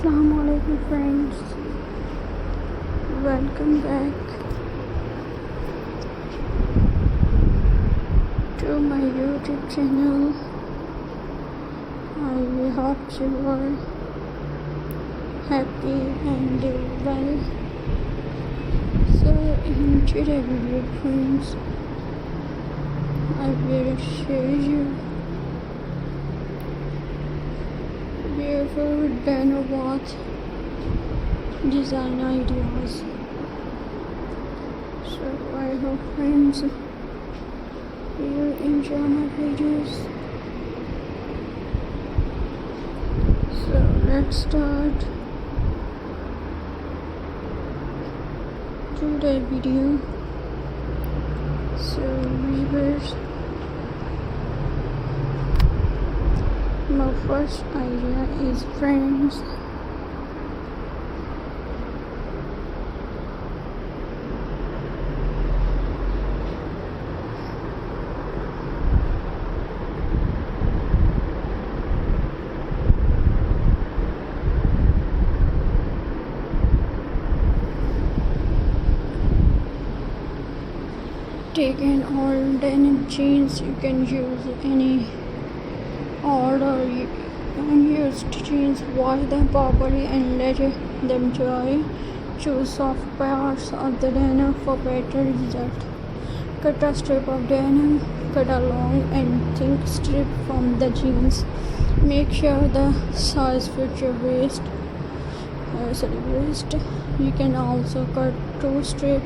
Assalamualaikum friends, welcome back to my YouTube channel. I hope you are happy and doing well. So in today's video friends, I will show you beautiful denim watch design ideas. So I hope friends you enjoy my videos. So let's start today's video. So viewers, my first idea is friends, take an old denim jeans. You can use any old or unused jeans, wash them properly and let them dry. Choose soft parts of the denim for better result. Cut a strip of denim, cut a long and thick strip from the jeans. Make sure the size fits your waist. You can also cut two strips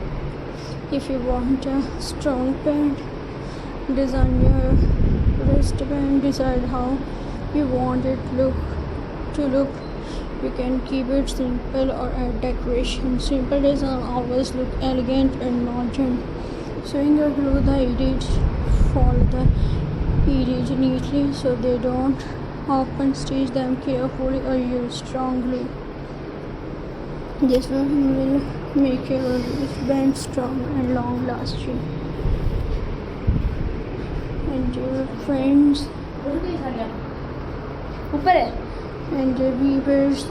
if you want a strong pant. Design your wristband, decide how you want it to look. You can keep it simple or add decoration. Simple design always look elegant and modern. Sewing or glue the edges, fold the edges neatly so they don't open. Stitch them carefully or use strong glue. This one will make your wristband strong and long lasting. And your friends and your viewers,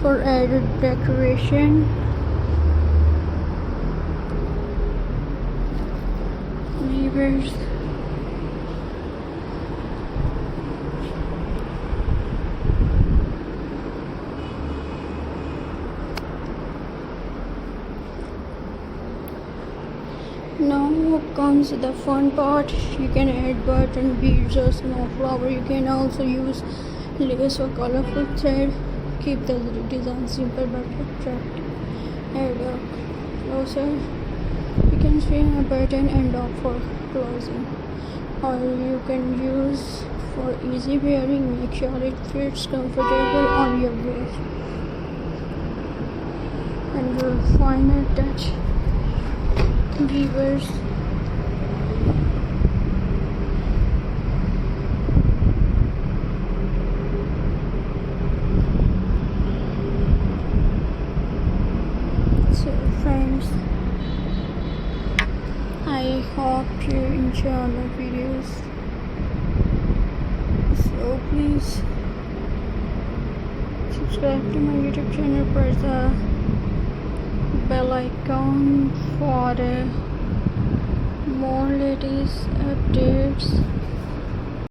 for added decoration, viewers, now comes the fun part. You can add button, beads or small flower. You can also use lace or colorful thread. Keep the design simple but attractive. Add a closer. You can swing a button and off for closing, or you can use for easy wearing. Make sure it fits comfortable on your waist. And your final touch, viewers, so friends, I hope you enjoy my videos. So please subscribe to my YouTube channel, press the bell icon for more latest updates.